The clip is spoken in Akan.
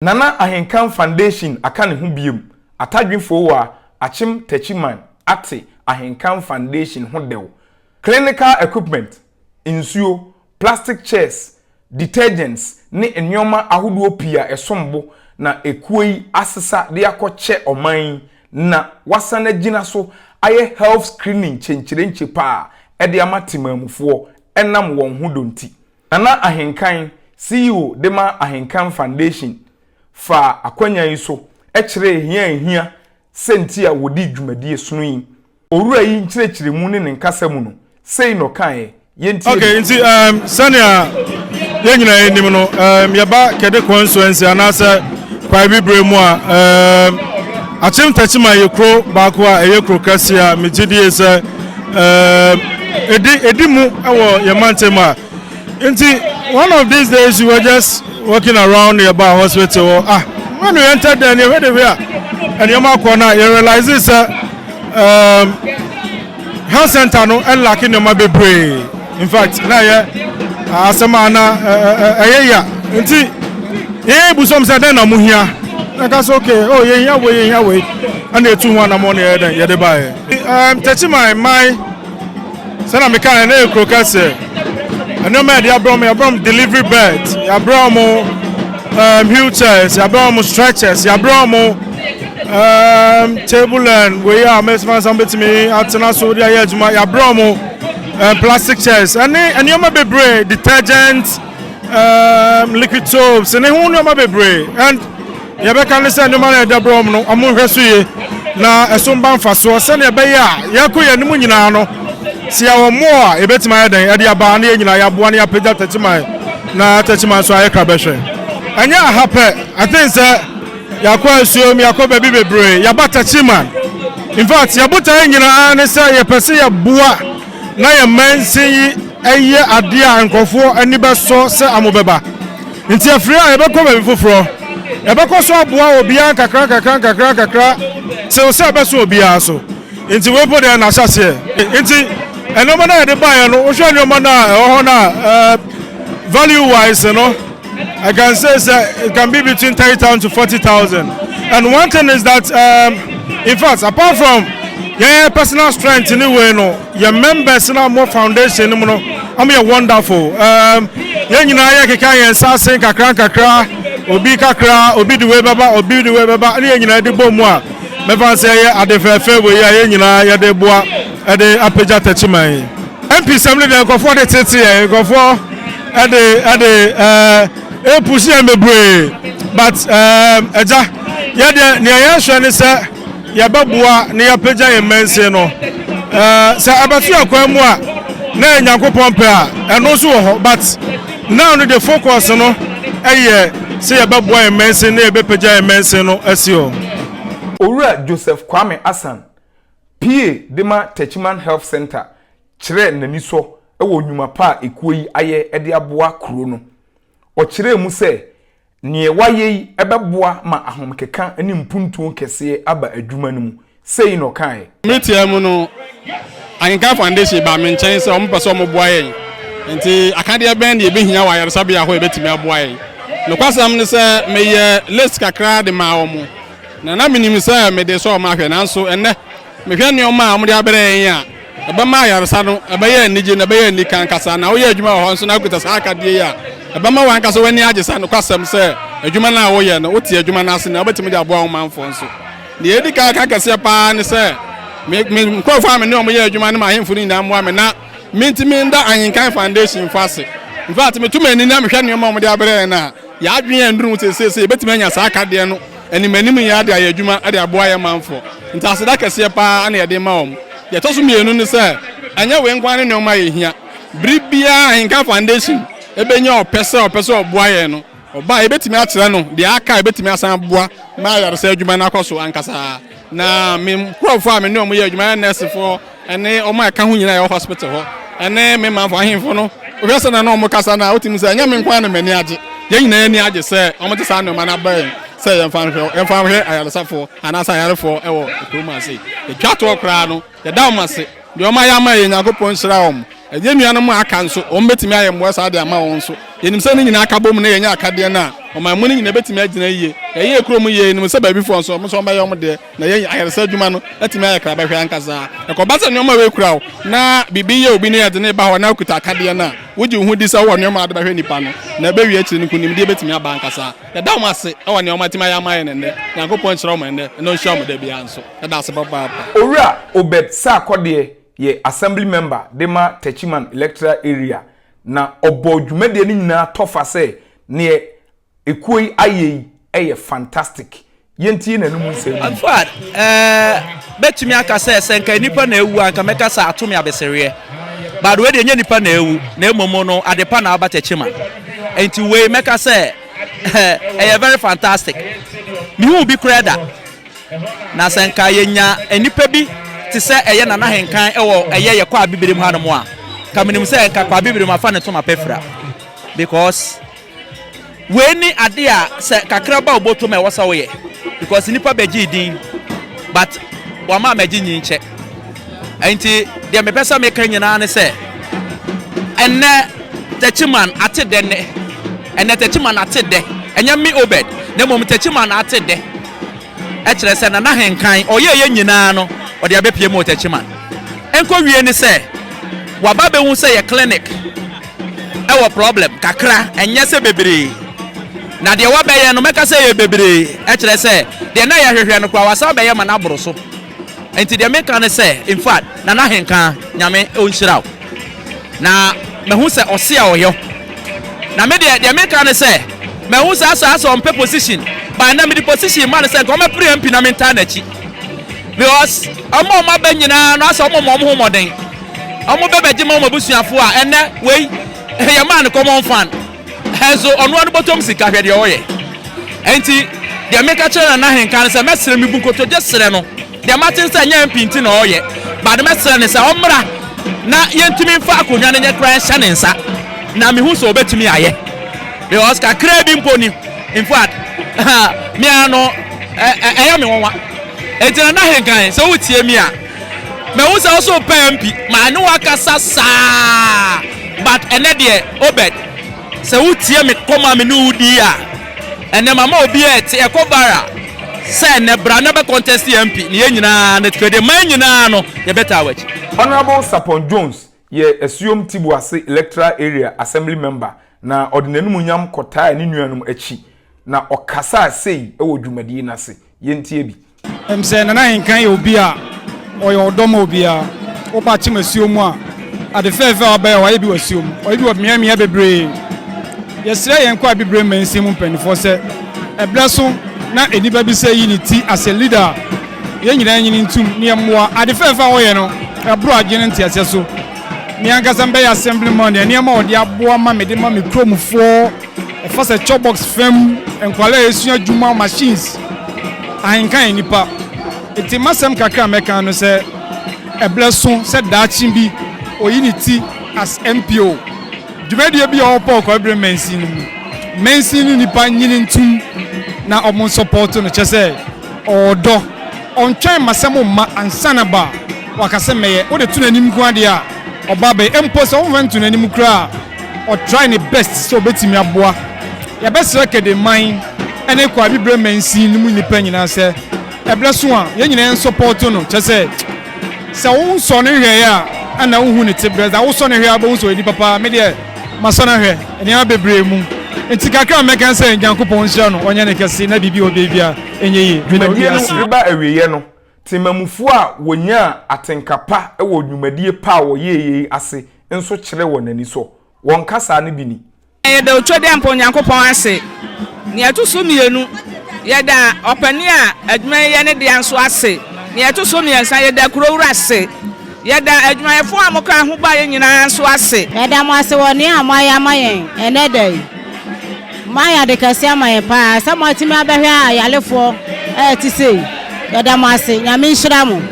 Nana Ahenkan Foundation aka ne ho biem atadwefo wa Ayim Techiman ate Ahenkan Foundation ho dew clinical equipment insuo plastic chairs detergents ne enyoma ahodo pia esombo na ekuoi asesa de akɔkye oman na wasana gina so aye health screening chenchirenche pa ede amatimamufo enam won ho donti Nana Ahenkan CEO Dema Ahenkan Foundation fa akwanya yi so ekire hia senti a wodi dwumadie sunu yi owura yi nkyerɛkyerɛ mu ne nkasa mu no sei no kan yenti okay nti sania yenyina enim no yaba Kade Constituency anasa kwa bibre mu a Ayim Techiman yekro baako a eyekro kasia megidie se edi mu ewo yemantem a nti one of these days you were just walking around the bar hospital. When we entered there, you ready here? And you realize this health center no and lacking your baby brain. In fact, now yeah, samana nti busom said then I'm here. That's okay. Oh yeah, way. And the 2-1 I'm on here. Yeah, they buy. Techiman my son I'm kind of crocus. I know me they brought me delivery beds, they brought me wheelchairs, they brought me stretchers, they brought me table and we are mesman somebody to me at so they are brought me plastic chairs and you may be brave detergents, liquid soaps and who you may be brave and you can send the money they brought me no I'm going to na esomban faso send ya be ya yakuye nimu nyina no si awo mo a ebetima eden ade aba na nyina ya boa na ya peda Techiman na Techiman so aye krabehwe anya happe I think say yakwa asuom yakwa baby bebre ya ba Techiman in fact ya buta nyina na say ya pese ya boa na ya mansi eye ade a nkofo ani beso se amobeba nti afri a ebekọ baby foforo ebekọ so aboa obi an kakra se se beso obi aso nti we put there na asase nti and no matter the buyer, no, value wise, you know, I can say it can be between 30,000 to 40,000. And one thing is that, in fact, apart from your personal strength, anyway, no, your members now more foundation, you know, I mean, wonderful. You know, you can say kakra, obi kakra, obi the way baba, and you know, the bomb. Me fan say at the fair way, you know, ya de boa. Ade apeja Techiman MP assembly dey go for the tete go for ade push am bebre but eja ya de ne ya hwe ne say ya baboa ne ya peja yemense no say abatu akwan mu a na Nyankopon pe a eno so ho but now no the focus no say ya baboa yemense na e be peja yemense no asio Owura Joseph Kwame Asan PA Dema Techiman Health Center kire nani so ewo nyuma pa ekuyi aye ede aboa kuro no o kire mu se ne waye ebeboa ma ahomkeka ani mpuntu kese aba adwuma no mu sei no kan metia mu no Ahenkan Foundation ba me nchen se o mpeso mo boa yen nti akade ben de ebehia wa yaresabia ho ebetimi aboa yen no kwasam ne se meye list kakra de ma wo mu na minim se me de so ma hwe nanso enne mehwe ne o ma amde abere yen a eba ma yaresa no eba ye anije na eba ye anikan kasa na wo ye adwuma ho nso na kuta sa akade ya eba ma wan kasa wani agesa no kwasam se adwuma na wo ye no wo tie adwuma na ase na obetimi de aboa wo manfo nso ne edi ka kase pa ne se me ko fa me ne o mo ye adwuma ne ma hemfu ni na mo me na mintimi nda Ahenkan Foundation fase in fact me tuma ni na mehwe ne o ma mo de abere na ya adwen nduru sese ebetimi anya sa akade no animanim ya de ayadwuma ade aboa ye manfo ntase da kase pa na ye de ma wo ye to so mienu ne se anya we nkwan ne o ma ye hia bribia Ahenkan Foundation ebenya opese oboa ye no oba ebetimi akere no de aka ebetimi asan aboa ma yaresa adwuma na akoso ankasa na me crofo a me ne o mo ye adwuma nurse fo ene o ma ka ho nyina ye hospital ho ene me manfo ahemfo no obese na no mo kasa na otimi se anya me nkwan na mani age ye nyina ani age se o mo te sa no ma na ba say em fan here ayalesafo anasa ayarefo ewo kroma say e twato kra no ye da omase de o ma ya ma ye Nyankopon hira om ye nuanom aka nso o mbetimi aye mbo sa de ama won so yenim se ni nyina aka bom na yenya akade na o ma mu ni nyina betimi agina yie ye krom yie nim se ba bi fo nso mo so ba ye om de na yenya ayeresa adwuma no atimi aye kra ba hwe ankasa e ko ba se nyoma we kura o na bibi ye obi ne ye de ne ba ho na kuta akade na woji hu di sa wo nyoma de ba hwe nipa no na ba wi akiri ni kunim de betimi aba ankasa ya da mo ase e wo nyoma timi aye amaye ne ne yankopon kire o mo ne no hwa mo da bia nso ya da ase baba owura obed sa akode ye assembly member dema Techiman electoral area na obo dwumade ni nyina tofa se ne ekoi aye eye fantastic yentie na numu nsem afad betumi aka se senka nipa na ewu anka meka sa atomi abesere but we de nya nipa na ewu na emomo no adepa na aba Techiman enti we meka se eye very fantastic mi hu bi kreda na senka yenya enipa bi ti se eye Nana Ahenkan ewo eye ye kwa bibire mu hanom a kamenim se enka kwa bibire mu afa ne to mapefra because we ni ade a se kakra ba oboto me wosa wo ye because nipa beji din but wa ma meji nyinche enti de me pesa me kan nyina ne se enne Techiman ate de ne enne Techiman ate de enya mi Obed na mom Techiman ate de e kire se Nana Ahenkan oye ye nyina no o de abepie mo Techiman enko wie ni se waba be hu se ye clinic e wo problem kakra enye se bebre na de wa be ye no meka se ye bebre e kire se de na ye hwehwe no kwa wasa be ye ma na boro so enti de meka ne se in fact Nana Ahenkan nyame onhyiraw na me hu se ose a oyo na me de meka ne se me hu se asa on position ba na me di position man se ko me pre MP na me nta na chi because omo ma ba nyina no asa omo mo homoden omo be beje mo busuafo a ene wei ye man common fan hezo ono anu botom sika hwede oye enti de meka chere Nana Ahenkan se mesere mi bunkoto je sere no de matin se nya mpinti na oye ba de mesere ne se omra na yentumi mfa akonwa ne nya kran hya ne nsa na me hu so obetumi aye because ka kra bi mponi in fact me ano eya me wonwa enti Nana Ahenkan se wotie mi a me hu se also pampi ma ne wakasa saa but ene de Obed se wotie me koma me no udi a ene mama obi et e kovara se ne bra na be contest MP ne nyina na tikede man nyina no ye beta wachi Honorable Sapon Jones ye Esuom Tibuase electoral area assembly member na ordinanum nyam kota ni nuanum achi na okasa sei e wo dwumadi na se yentie bi se Nana Ahenkan ye obi a oyo odomo obi a wo ba chi Esuom a ade fefe oba ya wa bi Esuom o bi miamia bebre yesire yen kwa bibre mansim mpanifo se ebleso na eniba bi se unity as a leader ye nyina nyini ntum ne moa ade fefe wo ye no ebro agene ntiase so mi ankasa mbe ya assembly man ne ma ode aboa ma me de ma me kromfo e fa se chopbox fam enkwala esu adwuma machines Ahenkan nipa eti masem kakra meka no se ebleso se daachi bi o unity as MPO dwumadi bi o po ko ebre mensin nipa nyini ntum na omon support no chese odo ontwen masem ma ansana ba wakase meye o de tunanim ku ade a oba be empo so won tunanim kra o try ne best so betimi aboa ya besre kede man ene kwa bibre mensin mu nipa nyina se ebleso a ye nyina support no chese se won so ne hwe ya ana wo hu ne tibreza wo so ne hwe aba wo so edi papa me de masona hwe ene abebre mu enti kakra meka se nyankopon hira no onye ne kese na bibi obebia enye yi riba awiye no timamufu a wonya atenkapa e wo dwumadie pa wo yeye ase enso kire wo nani so won kasa ne bini de otwode ampo nyankopon ase ne atoso mienu yeda opani a adwuma ye ne de anso ase ne atoso miensa yeda kurowura ase yeda adwuma ye fo amoka ho ba ye nyina anso ase yeda mo ase woni amaya amayen ene dai maya de kase amayen pa sa mo timi abehwe a yalefo ti sei yeda mo ase nyame nhira mo